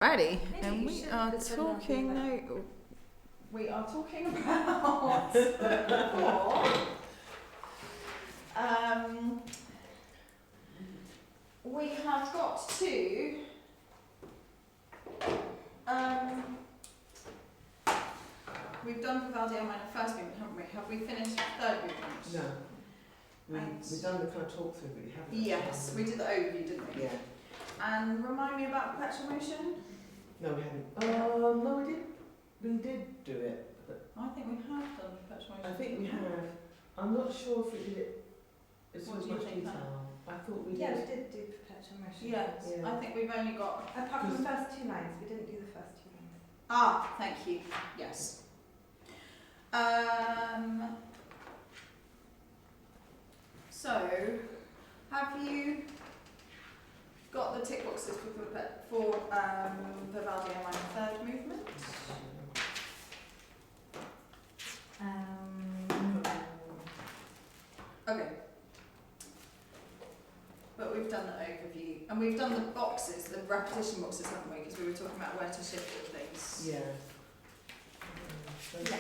Ready, and we are talking now. We are talking about we have got to we've done Vivaldi on minor first movement, haven't we? Have we finished third movement? No. We've done the kind of talk through, but we haven't. Yes, we did the overview, didn't we? Yeah. And remind me about perpetual motion? No, we haven't. No, we did. We did do it. But I think we have done perpetual motion. I think we have. I'm not sure if we did it as What do you much think, detail. I thought we Yeah, did. we did do perpetual motion. Yes, Yeah. I think we've only got. Apart from the first two lines, we didn't do the first two lines. Ah, thank you. Yes. So, have you got the tick boxes for Vivaldi and minor third movement? Okay. But we've done the overview, and we've done the boxes, the repetition boxes, haven't we? Because we were talking about where to shift all things. Yeah. Yeah.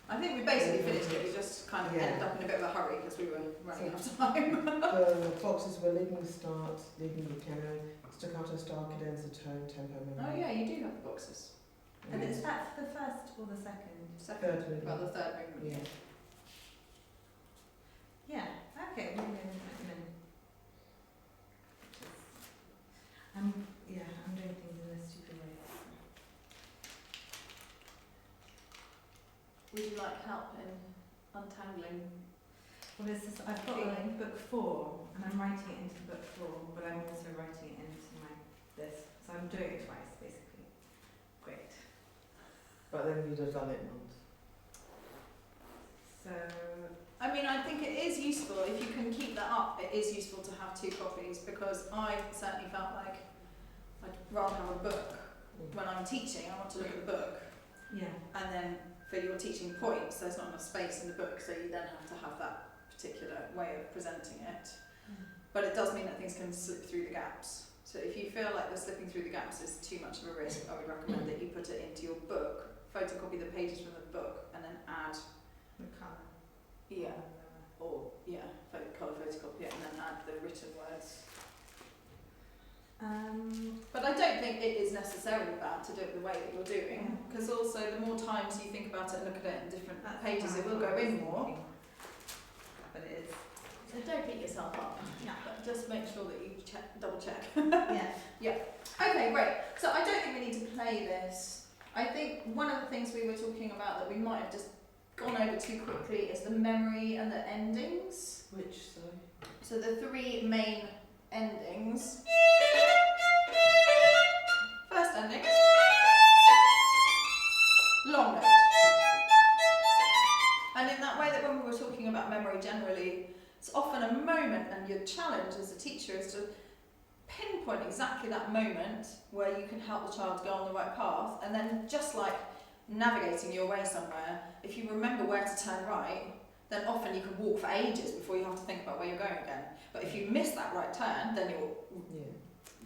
I think we basically finished it. We just kind of ended up in a bit of a hurry because we were running out of time. The boxes were leading the start, leading the piano, staccato, star, cadenza, tone, tempo, memory. Oh yeah, you do have the boxes. And is that the first or the second? Third movement. Well, the third movement. Yeah. Okay. I'm doing things in a stupid way. Would you like help in untangling? Well, it's just, I've got like book 4, and I'm writing it into book 4, but I'm also writing it into this. So I'm doing it twice, basically. Great. But then you'd have done it once. So, I mean, I think it is useful, if you can keep that up, it is useful to have 2 copies, because I certainly felt like I'd rather have a book. When I'm teaching, I want to look at the book, yeah. and then for your teaching points, there's not enough space in the book, so you then have to have that particular way of presenting it. But it does mean that things can slip through the gaps. So if you feel like the slipping through the gaps is too much of a risk, I would recommend that you put it into your book, photocopy the pages from the book, and then add The colour. colour photocopy it, and then add the written words. But I don't think it is necessarily bad to do it the way that you're doing, because also the more times you think about it and look at it in different pages, it will go in more. But it is. So don't beat yourself up. No. But just make sure that you double check. Yeah. Okay, great. So I don't think we need to play this. I think one of the things we were talking about that we might have just gone over too quickly is the memory and the endings. Which, sorry? So the 3 main endings. First ending, long note. And in that way that when we were talking about memory generally, it's often a moment, and your challenge as a teacher is to pinpoint exactly that moment where you can help the child go on the right path, and then just like navigating your way somewhere, if you remember where to turn right, then often you can walk for ages before you have to think about where you're going again. But if you miss that right turn, then you're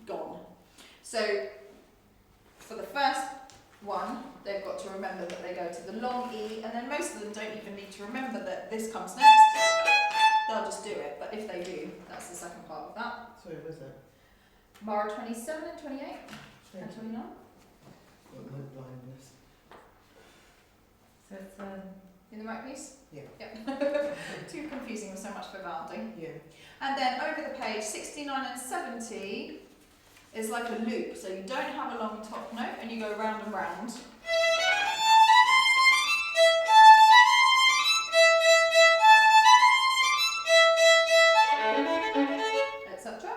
gone. So for the first one, they've got to remember that they go to the long E, and then most of them don't even need to remember that this comes next. They'll just do it, but if they do, that's the second part of that. Sorry, was that? Bar 27 and 28 and 29. Got no blindness. So it's In the right piece? Yeah. Yep. Too confusing with so much Vivaldi. Yeah. And then over the page, 69 and 70 is like a loop. So you don't have a long top note and you go round and round. Etc.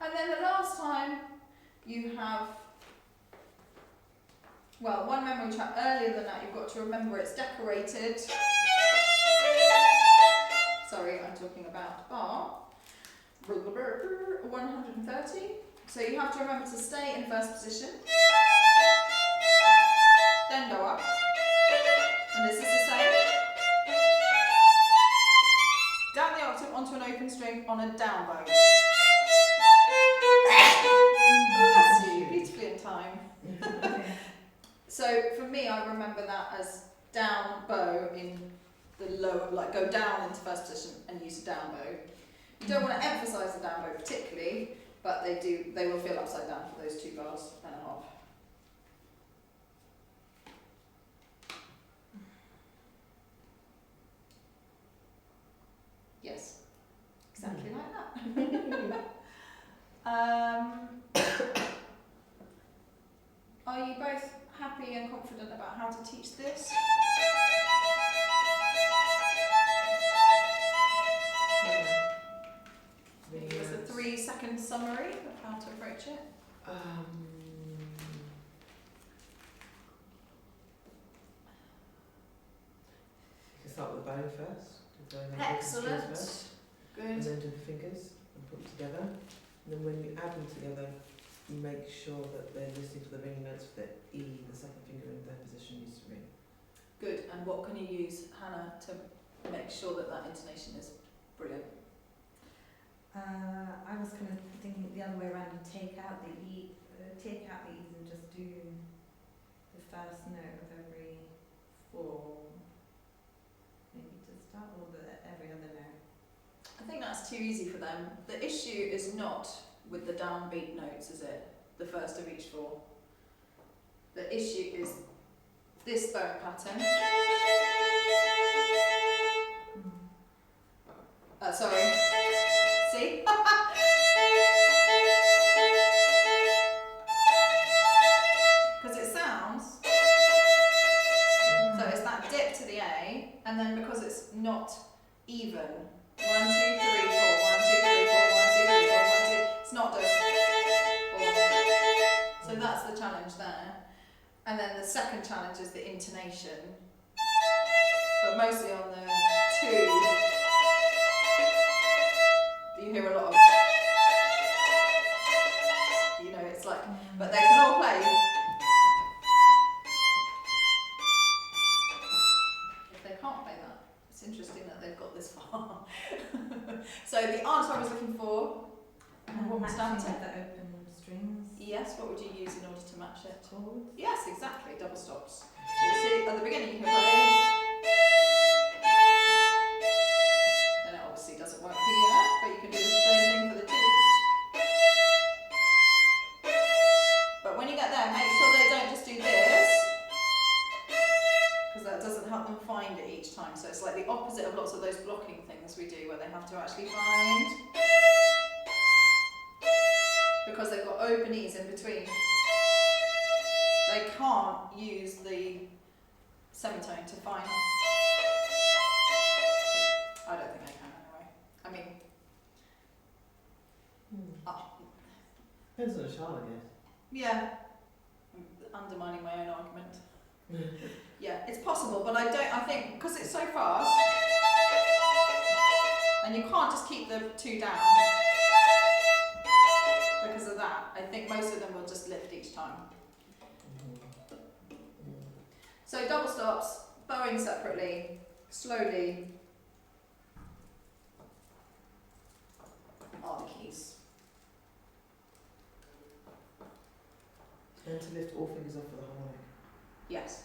And then the last time you have, well, one memory track earlier than that, you've got to remember it's decorated. Sorry, I'm talking about bar 130. So you have to remember to stay in first position, then go up, and this is the same. Down the octave onto an open string on a down bow. remember that as down bow in the lower, like go down into first position and use a down bow. You don't want to emphasise the down bow particularly, but they will feel upside down for those 2 bars and a half. Yes, exactly like that. Are you both happy and confident about how to teach this? Here's a 3-second summary of how to approach it. You can start with the bow first. Do the bow and then focus the strings Excellent. first, Good. and then do the fingers and put them together. And then when you add them together, you make sure that they're listening to the ringing notes for the E, the second finger in their position needs to ring. Good. And what can you use, Hannah, to make sure that that intonation is brilliant? I was kind of thinking the other way around. You take out the E, and just do the first note of every 4, maybe to start, or every other note. I think that's too easy for them. The issue is not with the downbeat notes, is it? The first of each 4. The issue is this bowing pattern. Sorry. See? Because it sounds. So it's that dip to the A, and then because it's not even. 1, 2, 3, 4, 1, 2, 3, 4, 1, 2, 3, 4, 1, 2. It's not just 4. So that's the challenge there. And then the second challenge is the intonation, but mostly on the 2. You hear a lot of, it's like, but they can all play. If they can't play that, it's interesting that they've got this far. So the answer I was looking for, what was down to? The open strings. Yes, what would you use in order to match it? Chords. Yes, exactly, double stops. So you see, at the beginning you can play. Then it obviously doesn't work here, but you can do the same thing for the 2s. But when you get there, make sure they don't just do this, because that doesn't help them find it each time. So it's like the opposite of lots of those blocking things we do, where they have to actually find, because they've got open E's in between. They can't use the semitone to find. I don't think I can anyway. I mean, Depends on the child, I guess. yeah, I'm undermining my own argument. Yeah, it's possible, but I think, because it's so fast, and you can't just keep the 2 down because of that. I think most of them will just lift each time. So double stops, bowing separately, slowly, are the keys. And to lift all fingers off for the harmonic. Yes.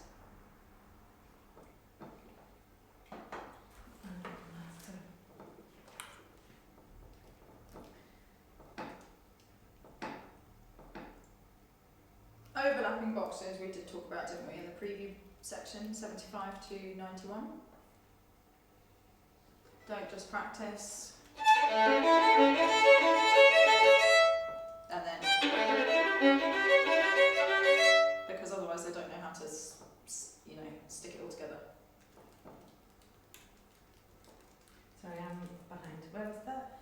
Overlapping boxes we did talk about, didn't we, in the preview section, 75 to 91. Don't just practice. And then, because otherwise they don't know how to, stick it all together. Sorry, I'm behind. Where was that?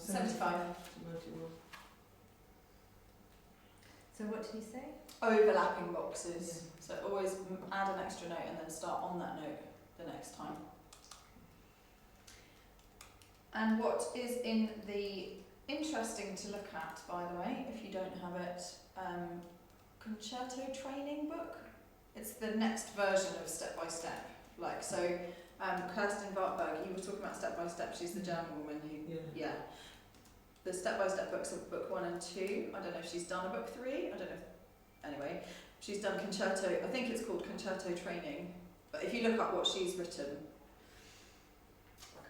75. 91. So what did you say? Overlapping boxes. So always add an extra note and then start on that note the next time. And what is in the interesting to look at, by the way, if you don't have it, concerto training book. It's the next version of Step by Step. Kirsten Wartberg, you were talking about Step by Step. She's the German woman who, yeah. The Step by Step books are book 1 and 2. I don't know if she's done a book 3. I don't know. Anyway, She's done concerto, I think it's called Concerto Training, but if you look up what she's written,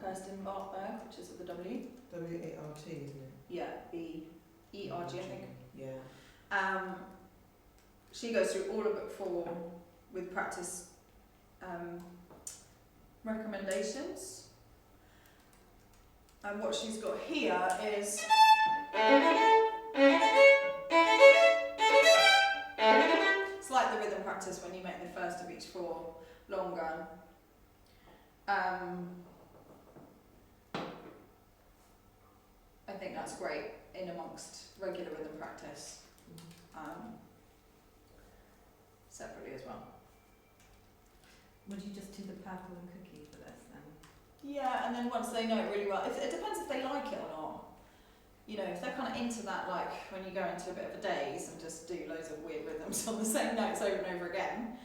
Kirsten Bartberg, which is with the W. W-A-R-T, isn't it? Yeah, B-E-R-G, I think. Yeah. She goes through all of book 4 with practice recommendations. And what she's got here is it's like the rhythm practice when you make the first of each 4 longer. I think that's great in amongst regular rhythm practice, separately as well. Would you just do the purple and cookie for this then? Yeah, and then once they know it really well, it depends if they like it or not. You know, if they're kind of into that, like when you go into a bit of a daze and just do loads of weird rhythms on the same notes over and over again,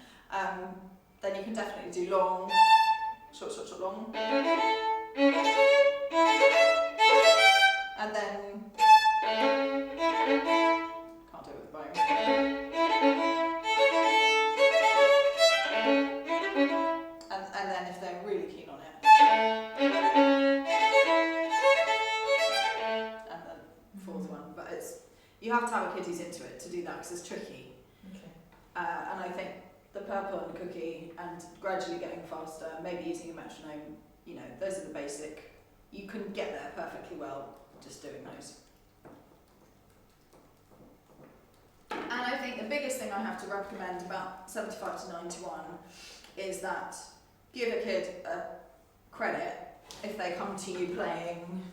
then you can definitely do long, short, short, short, long. And then, can't do it with the bow. And then if they're really keen on it, and then the fourth one. But you have to have a kiddies into it to do that because it's tricky. Okay. And I think the purple and cookie and gradually getting faster, maybe using a metronome, you know, those are the basic. You can get there perfectly well just doing those. And I think the biggest thing I have to recommend about 75 to 91 is that give a kid a credit if they come to you playing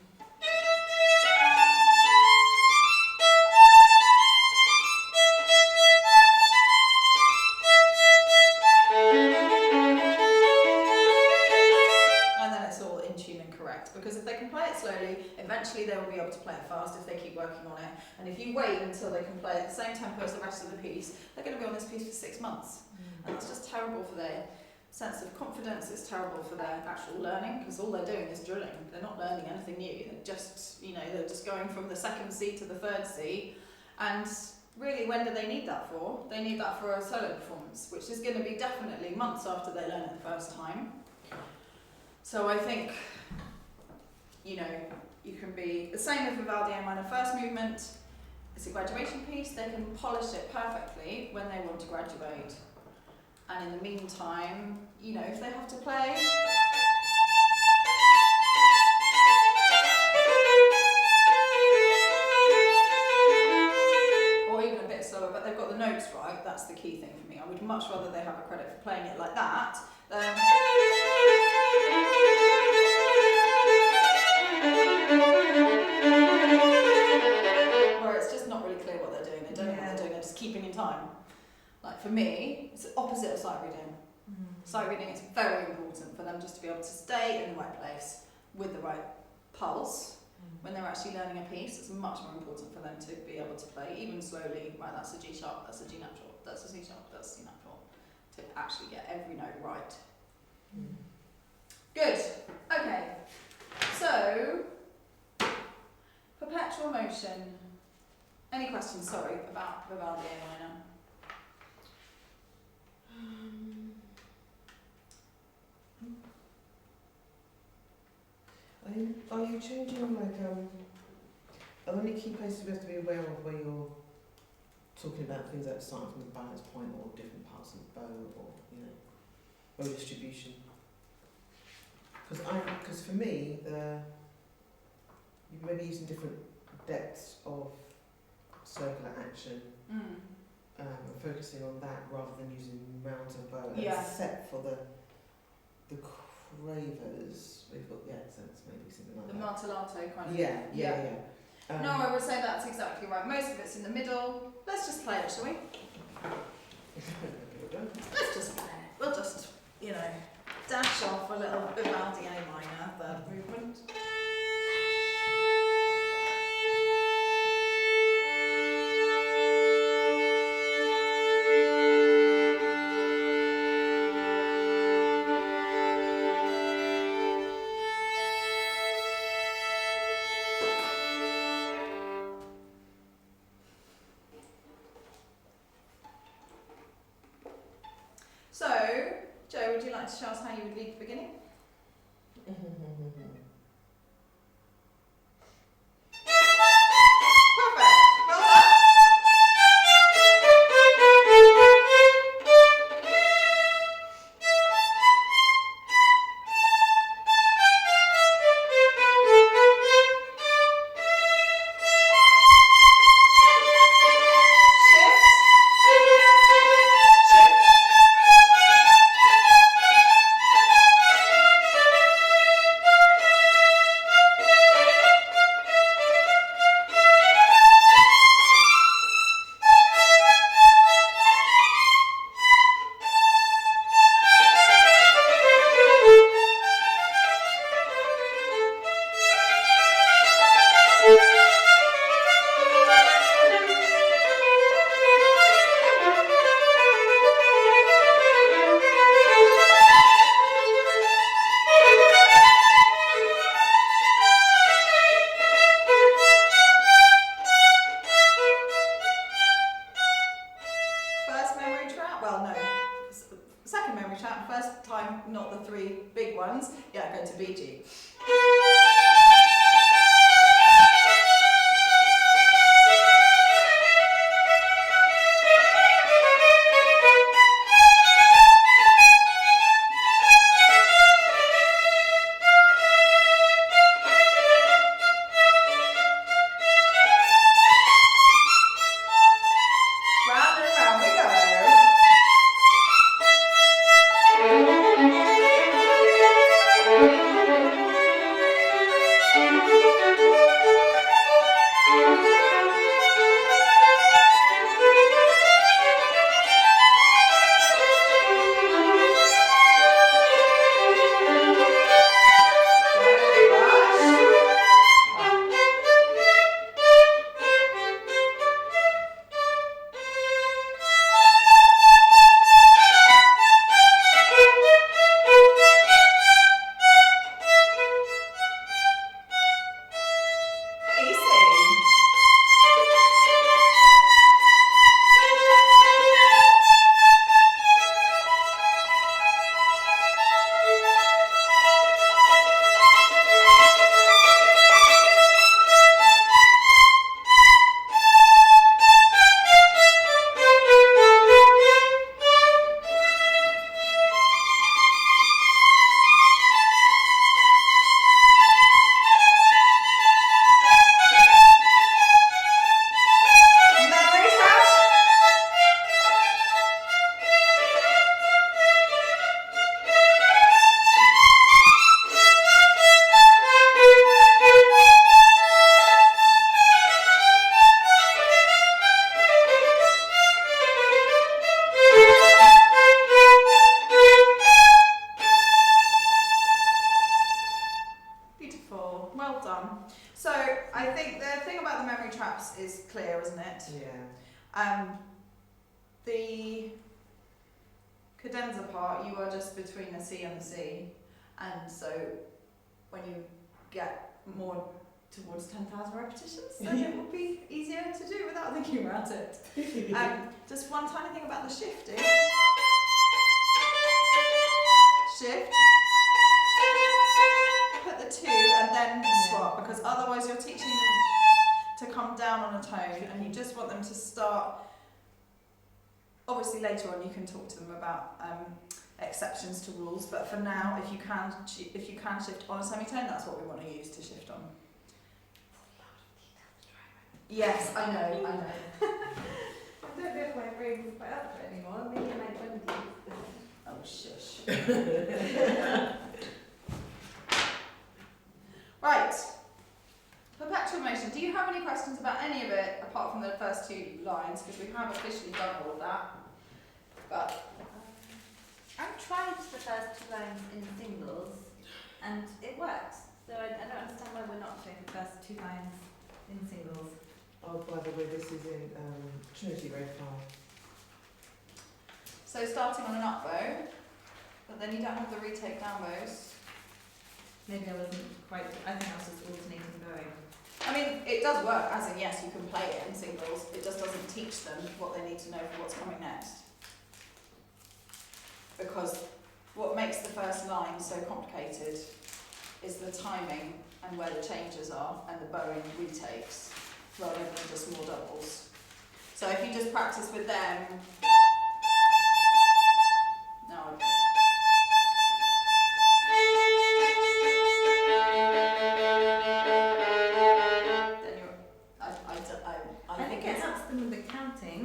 because if they can play it slowly, eventually they will be able to play it fast if they keep working on it. And if you wait until they can play at the same tempo as the rest of the piece, they're going to be on this piece for 6 months. And it's just terrible for their sense of confidence, it's terrible for their actual learning, because all they're doing is drilling. They're not learning anything new, they're just, you know, they're just going from the 2nd C to the 3rd C. And really, when do they need that for? They need that for a solo performance, which is going to be definitely months after they learn it the first time. So I think, you know, you can be the same with Vivaldi A minor first movement. It's a graduation piece. They can polish it perfectly when they want to graduate. And in the meantime, you know, if they have to play, or even a bit slower, but they've got the notes right, that's the key thing for me. I would much rather they have a credit for playing it like that than where it's just not really clear what they're doing. They don't know what they're doing, they're just keeping in time. Like for me, it's the opposite of sight reading. Sight reading is very important for them just to be able to stay in the right place with the right pulse. When they're actually learning a piece, it's much more important for them to be able to play, even slowly, right, that's a G sharp, that's a G natural, that's a C sharp, that's a C natural, to actually get every note right. Good. Okay. So, perpetual motion. Any questions, sorry, about Vivaldi A minor? Are you changing, like, are there any key places we have to be aware of where you're talking about things like starting from the balance point or different parts of the bow, or, you know, bow distribution? Because for me, you may be using different depths of circular action, and focusing on that rather than using mountain bow, except for the quavers. We've got the accents, maybe something like The that. martellato kind of. Yeah. No, I would say that's exactly right. Most of it's in the middle. Let's just play it, shall we? Let's just play it. We'll just, you know, dash off a little Vivaldi A minor, third movement. like to show us how you would lead the beginning? Perfect. Well done. First memory trap? Well, no. Second memory trap. First time, not the three big ones. Yeah, go to BG. Round and round we go. Well done. So I think the thing about the memory traps is clear, isn't it? Yeah. The cadenza part, you are just between the C and the C, and so when you get more towards 10,000 repetitions, then it will be easier to do without thinking about it. Just one tiny thing about the shifting. Shift. Put the two and then swap, because otherwise you're teaching them to come down on a tone and you just want them to start. Obviously later on you can talk to them about exceptions to rules, but for now if you can shift on a semitone, that's what we want to use to shift on. Yes, I know. I don't know if my brain is quite up for it anymore. Maybe in my 20s. Oh, shush. Right. Perpetual motion. Do you have any questions about any of it apart from the first two lines? Because we have officially done all of that. But I've tried the first two lines in singles and it works. So I don't understand why we're not doing the first two lines in singles. Oh, by the way, this is in Trinity Ray file. so starting on an up bow, but then you don't have the retake down bows. Maybe I wasn't quite, I think I was just alternating bowing. I mean, it does work, as in yes, you can play it in singles. It just doesn't teach them what they need to know for what's coming next. Because what makes the first line so complicated is the timing and where the changes are and the bowing retakes rather than just more doubles. So if you just practice with them, no. Then you're, I think it helps them with the counting.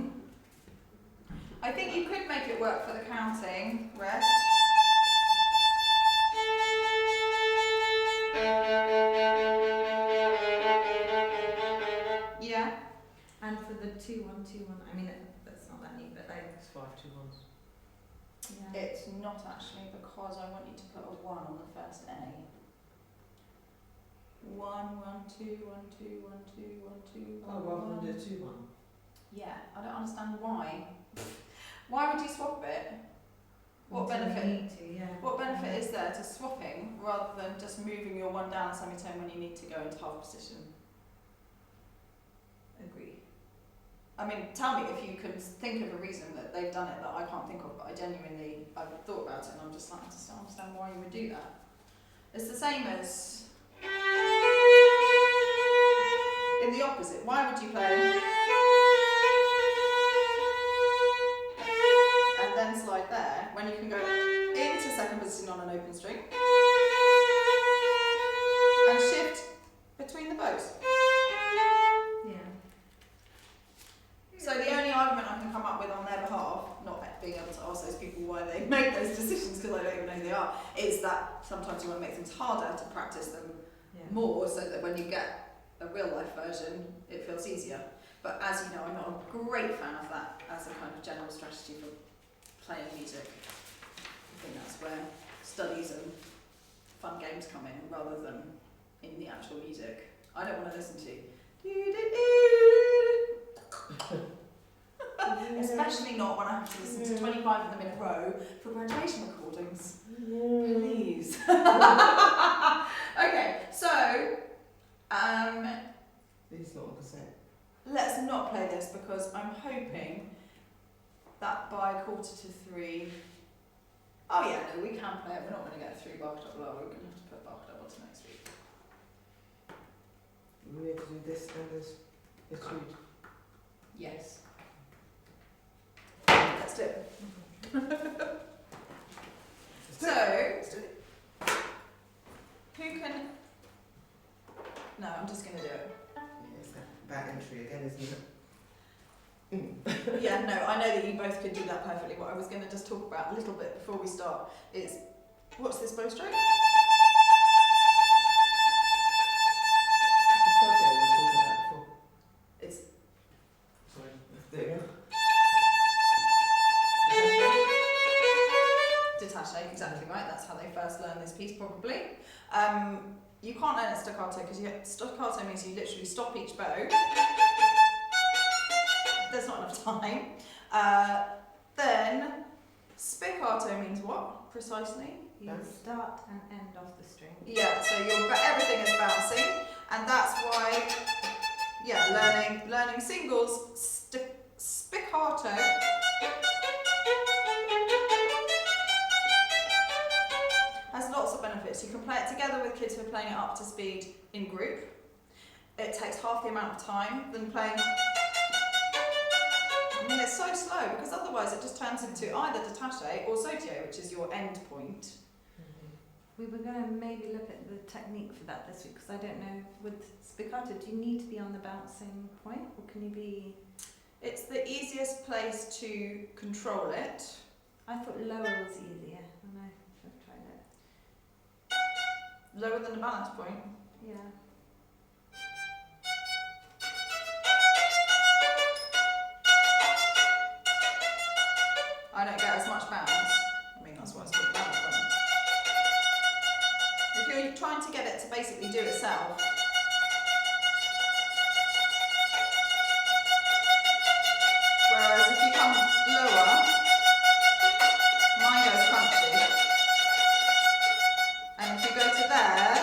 I think you could make it work for the counting, rest. Yeah. And for the 2-1-2-1, I mean, that's not that neat, but like, It's 5-2-1s. yeah. It's not actually, because I want you to put a 1 on the first A. 1, 1, 2, 1, 2, 1, 2, 1, 2, 1. Oh, rather than do a 2-1. Yeah, I don't understand why. Why would you swap it? What Until you benefit? need to, yeah. What benefit is there to swapping rather than just moving your 1 down a semitone when you need to go into half position? Agree. I mean, tell me if you can think of a reason that they've done it that I can't think of, but I've thought about it and I'm just like, I just don't understand why you would do that. It's the same as in the opposite. Why would you play and then slide there when you can go into second position on an open string and shift between the bows? Yeah. So the only argument I can come up with on their behalf, not being able to ask those people why they make those decisions because I don't even know who they are, is that sometimes you want to make things harder to practice them more so that when you get a real life version it feels easier. But as you know, I'm not a great fan of that as a kind of general strategy for playing music. I think that's where studies and fun games come in rather than in the actual music. I don't want to listen to especially not when I have to listen to 25 of them in a row for graduation recordings. Please. Okay, so It's not on cassette. let's not play this because I'm hoping that by 2:45. Oh yeah, no, we can play it. We're not going to get through Bach double, are we? We're going to have to put Bach double to next week. We need to do this and this. This week. Yes. Let's do it. So, who can... No, I'm just going to do it. Yeah, it's that bad entry again, isn't it? Yeah, no, I know that you both could do that perfectly. What I was going to just talk about a little bit before we start is, what's this bow stroke? It's a subject we were talking about before. It's... Sorry, there you go. Detaché, exactly right. That's how they first learned this piece, probably. You can't learn it staccato because staccato means you literally stop each bow. There's not enough time. Then spiccato means what precisely? You start and end off the string. Yeah, so everything is bouncing, and that's why, yeah, learning singles spiccato. Has lots of benefits. You can play it together with kids who are playing it up to speed in group. It takes half the amount of time than playing. I mean, it's so slow because otherwise it just turns into either detaché or sautier, which is your end point. We were going to maybe look at the technique for that this week because I don't know, with spiccato, do you need to be on the bouncing point or can you be... It's the easiest place to control it. I thought lower was easier when I've tried it. Lower than the balance point. Yeah. I don't get as much bounce. I mean, that's why it's called balance point. If you're trying to get it to basically do itself, whereas if you come lower, mine goes crunchy. And if you go to there,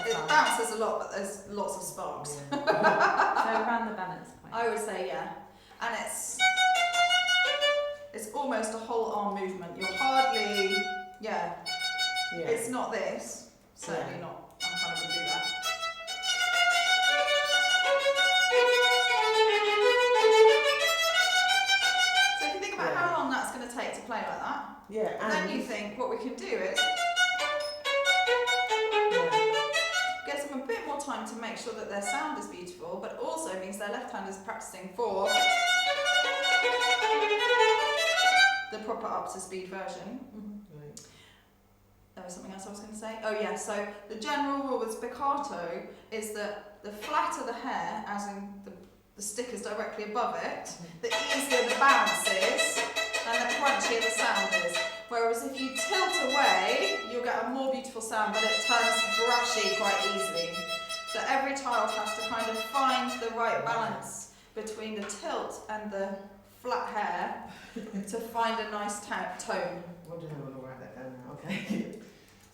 it bounces a lot, but there's lots of sparks. So around the balance point. I would say yeah. And it's almost a whole arm movement. You Yeah. Yeah. It's not this. Certainly Yeah. not. I'm kind of going to do that. So if you think about how long that's going to take to play like that, Yeah, and then you think what we can do is gives them a bit more time to make sure that their sound is beautiful, but also means their left hand is practicing for the proper up to speed version. Right. There was something else I was going to say. Oh yeah, so the general rule with spiccato is that the flatter the hair, as in the stick is directly above it, the easier the bounce is and the crunchier the sound is. Whereas if you tilt away, you'll get a more beautiful sound, but it turns brushy quite easily. So every child has to kind of find the right balance between the tilt and the flat hair to find a nice tone. What did I want to write that down now? Okay.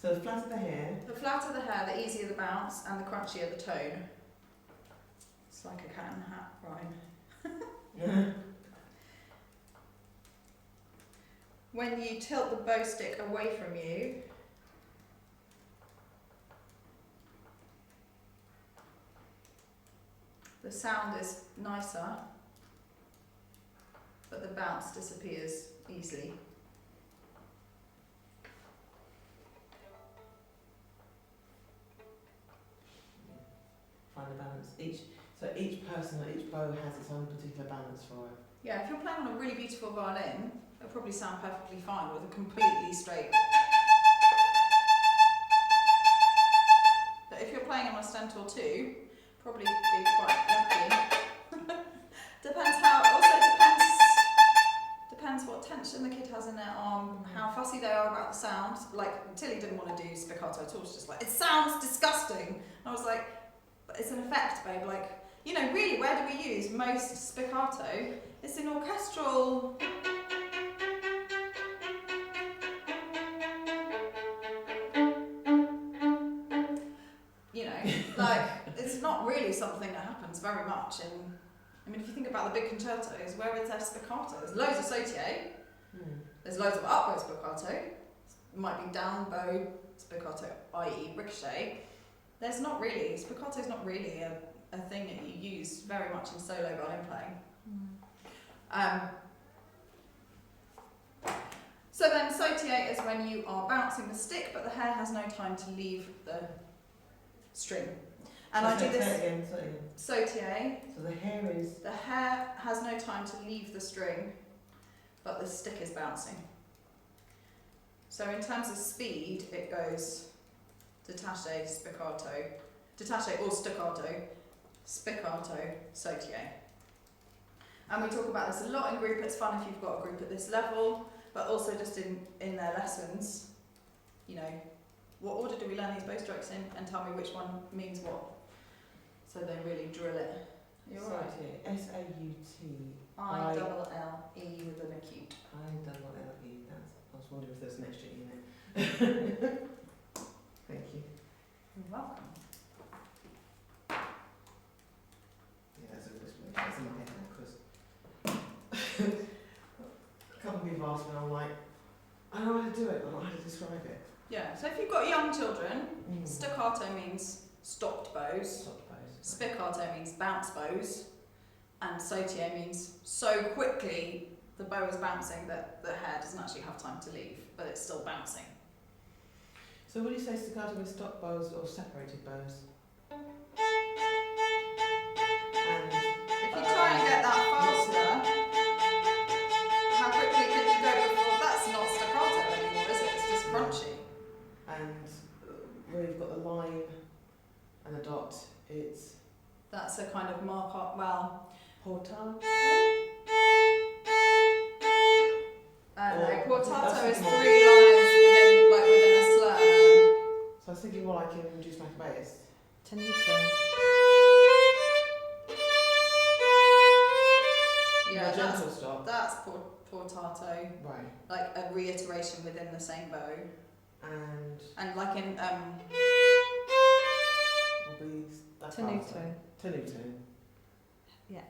So the flatter the hair. The flatter the hair, the easier the bounce, and the crunchier the tone. It's like a cat and hat rhyme. When you tilt the bow stick away from you, the sound is nicer, but the bounce disappears easily. Find the balance. Each person or each bow has its own particular balance for it. Yeah, if you're playing on a really beautiful violin, it'll probably sound perfectly fine with a completely straight. But if you're playing on a stentor too, probably be quite lucky. Depends what tension the kid has in their arm, how fussy they are about the sound. Like Tilly didn't want to do spiccato at all. She's just like, it sounds disgusting. And I was like, but it's an effect, babe. Like, you know, really, where do we use most spiccato? It's in orchestral. You know, like, it's not really something that happens very much in. I mean, if you think about the big concertos, where is there spiccato? There's loads of sautier, there's loads of up bow spiccato, it might be down bow spiccato, i.e. ricochet. There's not really, spiccato is not really a thing that you use very much in solo violin playing. So then sautier is when you are bouncing the stick, but the hair has no time to leave the string. And I do this. Sautier. So the hair is. The hair has no time to leave the string, but the stick is bouncing. So in terms of speed, it goes détaché, spiccato, détaché or staccato, spiccato, sautier. And we talk about this a lot in group. It's fun if you've got a group at this level, but also just in their lessons. You know, what order do we learn these bow strokes in, and tell me which one means what. So they really drill it. You're right. S-A-U-T. I-double-L-E with an acute. I-double-L-E. I was wondering if there's an extra E in it. Thank you. You're welcome. Yeah, that's in my head now, because a couple of people asked me, and I'm like, I don't know how to do it, I don't know how to describe it. Yeah, so if you've got young children, staccato means stopped bows. Spiccato means bounce bows, and sautier means so quickly the bow is bouncing that the hair doesn't actually have time to leave, but it's still bouncing. So would you say staccato with stop bows or separated bows? And If you try and get that faster, how quickly can you go before? That's not staccato anymore, is it? It's just crunchy. And where you've got the line and the dot, it's... That's a kind of mark-up, well... Portato? No, portato is 3 lines within a slur. So I was thinking more like in Reduced Maccabeus. Tenuto. Yeah, gentle stop. that's portato. Right. Like a reiteration within the same bow. And like in will be that Tenuto. Tenuto. Yeah.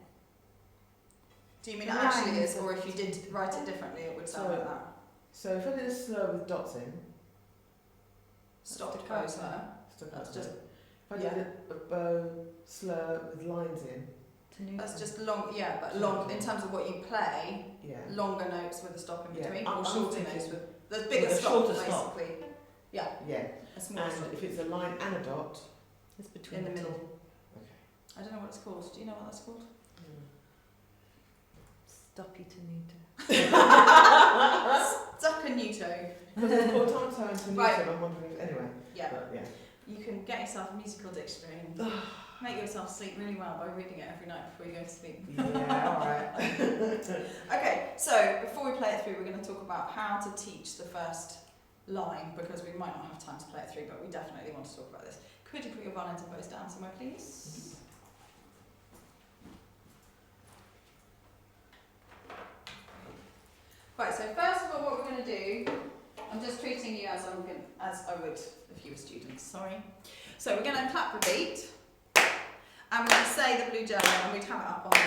Do you mean it actually is, or if you did write it differently, it would sound like that? So if I did a slur with dots in, staccato slur. That's just If I did a bow slur with lines in. That's just long, yeah, but long in terms of what you play. Yeah. Longer notes with a stop in between, I'm or shorter thinking notes with the bigger with a stop, shorter basically. stop. Yeah. Yeah. A smaller And stop if it's a line and a dot, It's between in the two. middle. okay. I don't know what it's called. Do you know what that's called? Staccato. Because it's called tanto and tenuto, Right. I'm wondering if, anyway. Yeah. But, yeah. You can get yourself a musical dictionary and make yourself sleep really well by reading it every night before you go to sleep. Yeah, alright. Okay, so before we play it through, we're going to talk about how to teach the first line, because we might not have time to play it through, but we definitely want to talk about this. Could you put your violins and bows down somewhere, please? Right, so first of all, what we're going to do, I'm just treating you as I would if you were students, sorry. So we're going to clap the beat, and we're going to say the blue jello, and we'd have it up on the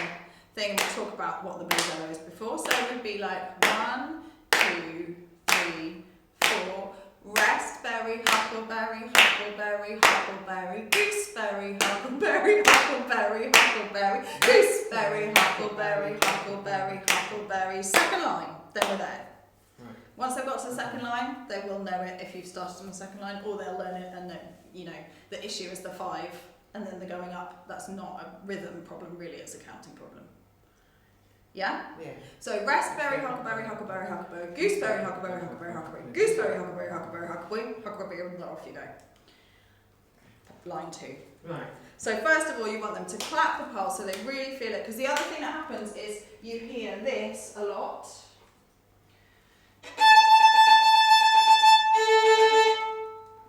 thing, and we'll talk about what the blue jello is before. So it would be like 1, 2, 3, 4, raspberry, huckleberry, huckleberry, huckleberry, gooseberry, huckleberry, huckleberry, huckleberry, gooseberry, huckleberry, huckleberry, huckleberry. Second line, then we're there. Right. Once they've got to the second line, they will know it if you've started on the second line, or they'll learn it and know, you know, the issue is the 5 and then the going up. That's not a rhythm problem, really, it's a counting problem. Yeah? Yeah. So raspberry, huckleberry, huckleberry, huckleberry, gooseberry, huckleberry, huckleberry, huckleberry, gooseberry, huckleberry, huckleberry, huckleberry, huckleberry, and off you go. Line 2. Right. So first of all, you want them to clap the pulse so they really feel it, because the other thing that happens is you hear this a lot.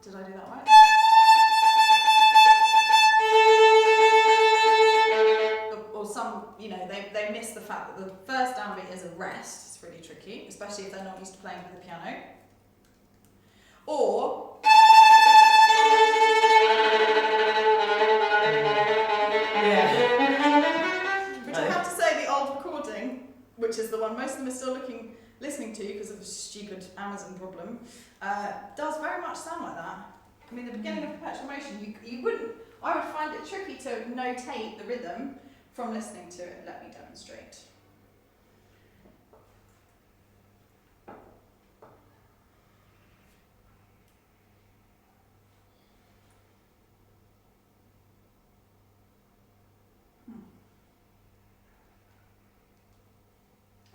Did I do that right? Or some, you know, they miss the fact that the first downbeat is a rest. It's really tricky, especially if they're not used to playing with the piano. Or which I have to say, the old recording, which is the one most of them are still listening to because of a stupid Amazon problem, does very much sound like that. I mean, the beginning of Perpetual Motion, you wouldn't, I would find it tricky to notate the rhythm from listening to it. Let me demonstrate.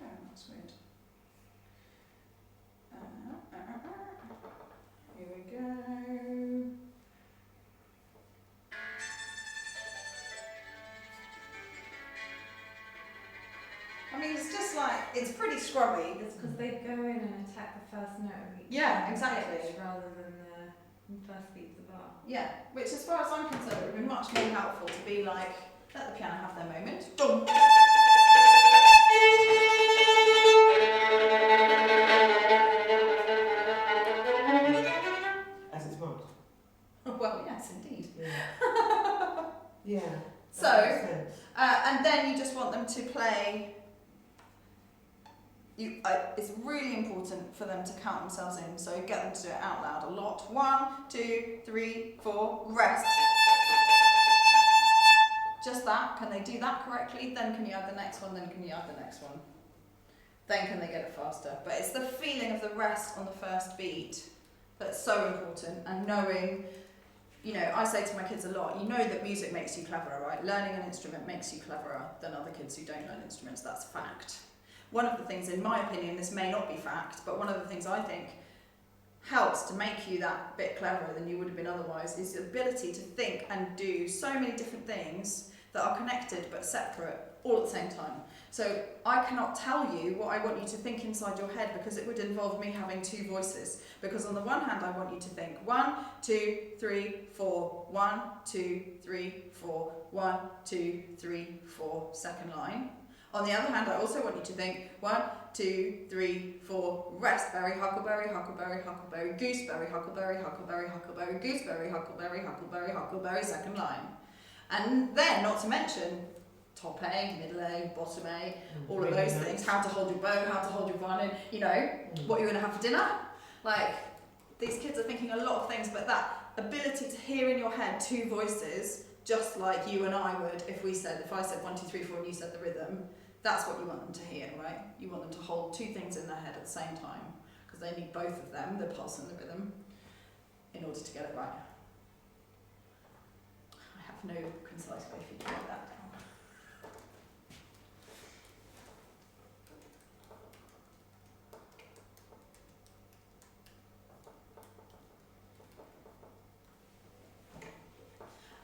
Oh, that's weird. Here we go. I mean, it's just like, it's pretty scrubby. It's because they go in and attack the first note of each Yeah, exactly. pitch rather than the first beat of the bar. Yeah, which as far as I'm concerned would have been much more helpful to be like, let the piano have their moment. Dum. As it's marked. Well, yes, indeed. Yeah. Yeah. So, That makes sense. and then you just want them to play. It's really important for them to count themselves in, so get them to do it out loud a lot. 1, 2, 3, 4, rest. Just that. Can they do that correctly? Then can you add the next one? Then can you add the next one? Then can they get it faster? But it's the feeling of the rest on the first beat that's so important, and knowing, you know, I say to my kids a lot, you know that music makes you cleverer, right? Learning an instrument makes you cleverer than other kids who don't learn instruments. That's fact. One of the things, in my opinion, this may not be fact, but one of the things I think helps to make you that bit cleverer than you would have been otherwise is the ability to think and do so many different things that are connected but separate all at the same time. So I cannot tell you what I want you to think inside your head, because it would involve me having 2 voices. Because on the one hand, I want you to think 1, 2, 3, 4, 1, 2, 3, 4, 1, 2, 3, 4, second line. On the other hand, I also want you to think 1, 2, 3, 4, raspberry, huckleberry, huckleberry, huckleberry, gooseberry, huckleberry, huckleberry, huckleberry, gooseberry, huckleberry, huckleberry, huckleberry, second line. And then, not to mention, top A, middle A, bottom A, all of those things, how to hold your bow, how to hold your violin, you know, what you're going to have for dinner. Like, these kids are thinking a lot of things, but that ability to hear in your head two voices, just like you and I would if I said 1, 2, 3, 4 and you said the rhythm, that's what you want them to hear, right? You want them to hold two things in their head at the same time, because they need both of them, the pulse and the rhythm, in order to get it right. I have no concise way for you to write that down.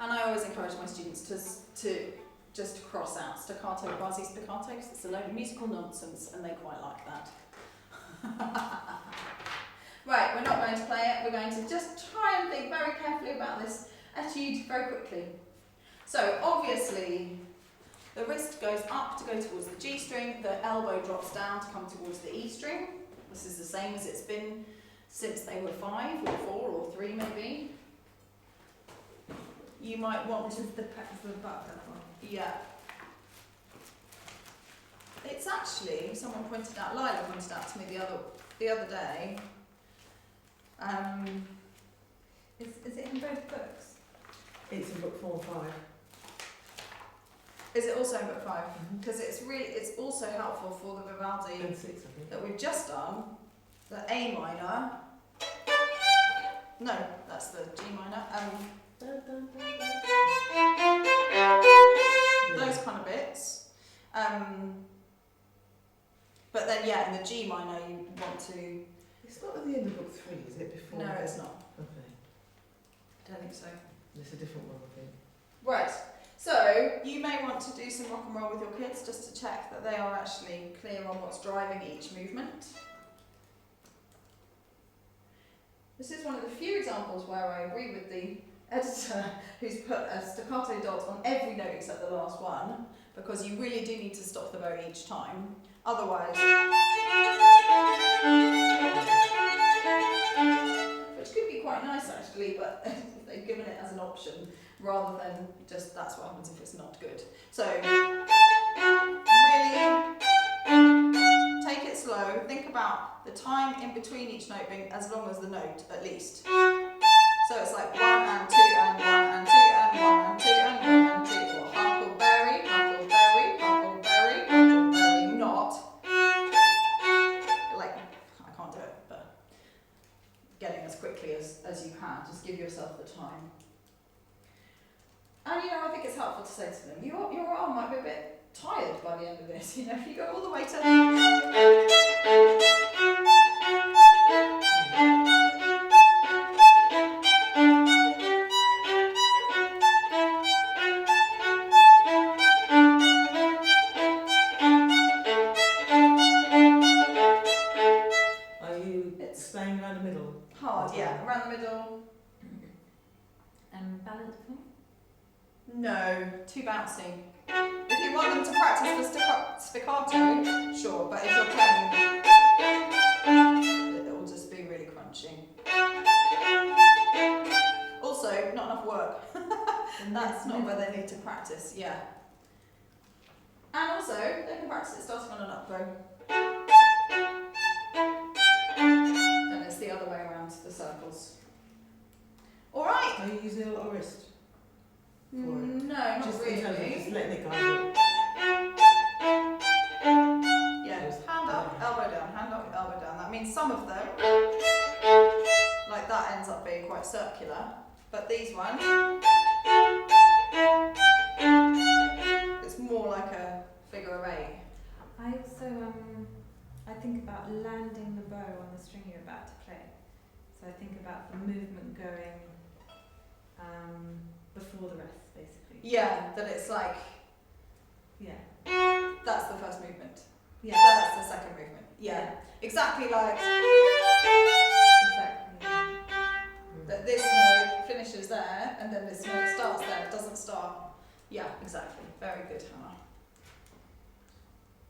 And I always encourage my students to just cross out staccato, quasi spiccato, because it's a load of musical nonsense and they quite like that. Right, we're not going to play it, we're going to just try and think very carefully about this etude very quickly. So obviously the wrist goes up to go towards the G string, the elbow drops down to come towards the E string. This is the same as it's been since they were 5 or 4 or 3 maybe. You might want to... the butterfly one. Yeah. It's actually, someone pointed out, Lila pointed out to me the other day. Is it in both books? It's in book 4 and 5. Is it also in book 5? Because it's also helpful for the Vivaldi And 6, I think. that we've just done, the A minor. No, that's the G minor. Those kind of bits. But then, yeah, in the G minor, you want to. It's not at the end of book 3, is it? Before? No, it's not. Okay. I don't think so. It's a different one, I think. Right. So you may want to do some rock and roll with your kids just to check that they are actually clear on what's driving each movement. This is one of the few examples where I agree with the editor who's put a staccato dot on every note except the last one, because you really do need to stop the bow each time. Otherwise, which could be quite nice actually, but they've given it as an option rather than just that's what happens if it's not good. So really take it slow, think about the time in between each note being as long as the note at least. So it's like 1 and 2 and 1 and 2 and 1 and 2 and 1 and 2, or huckleberry, huckleberry, huckleberry, huckleberry, not. Like, I can't do it, but getting as quickly as you can, just give yourself the time. And I think it's helpful to say to them, your arm might be a bit tired by the end of this, if you go all the way to... Staying around the middle? Hard, yeah, around the middle. Balance point? No, too bouncy. If you want them to practice the spiccato, sure, but if you're playing, it will just be really crunching. Also, not enough work. That's not where they need to practice, yeah. And also, they can practice it starting on an up bow. And it's the other way around, the circles. Alright! Are you using a lot of wrist? No, not Just really. in terms of just letting it go. Yeah, hand up, elbow down, hand up, elbow down. That means some of them, like that, ends up being quite circular, but these ones, it's more like a figure of 8. I also I think about landing the bow on the string you're about to play. So I think about the movement going before the rest, basically. Yeah, that it's like, Yeah. that's the first movement. Yeah. That's the second movement. Yeah. Exactly like Exactly. that this note finishes there and then this note starts there. It doesn't start. Yeah, exactly. Very good, Hannah.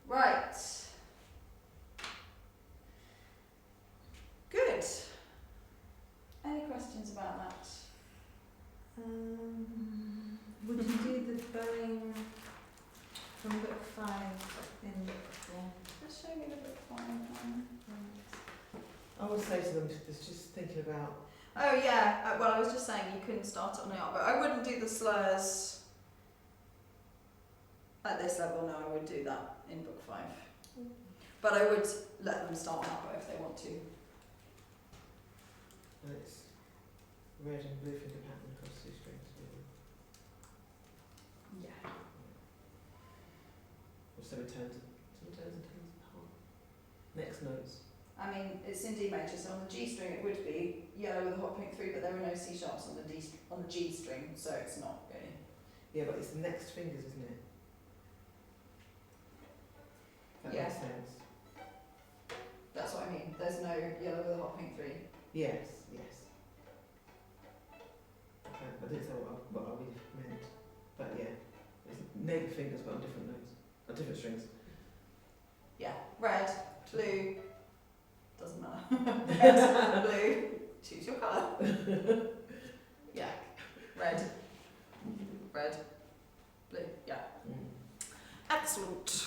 Right. Good. Any questions about that? Would you do the bowing from book 5 in book 4? Just show me the book 5. I would say to them, just thinking about. Oh yeah, well I was just saying you couldn't start it on the art, but I wouldn't do the slurs at this level, no, I would do that in book 5. But I would let them start that way if they want to. And it's red and blue finger pattern across 2 strings. Yeah. Or semitones and tones apart. Next notes. I mean, it's in D major, so on the G string it would be yellow with a hot pink 3, but there are no C sharps on the G string, so it's not really. Yeah, but it's the next fingers, isn't it? That Yeah. makes sense. That's what I mean. There's no yellow with a hot pink 3. Yes. Okay, I didn't say what I really meant, but yeah, it's native fingers but on different notes, on different strings. Yeah. Red, blue, doesn't matter. Red, blue, choose your colour. Yeah. Red, blue, yeah. Excellent.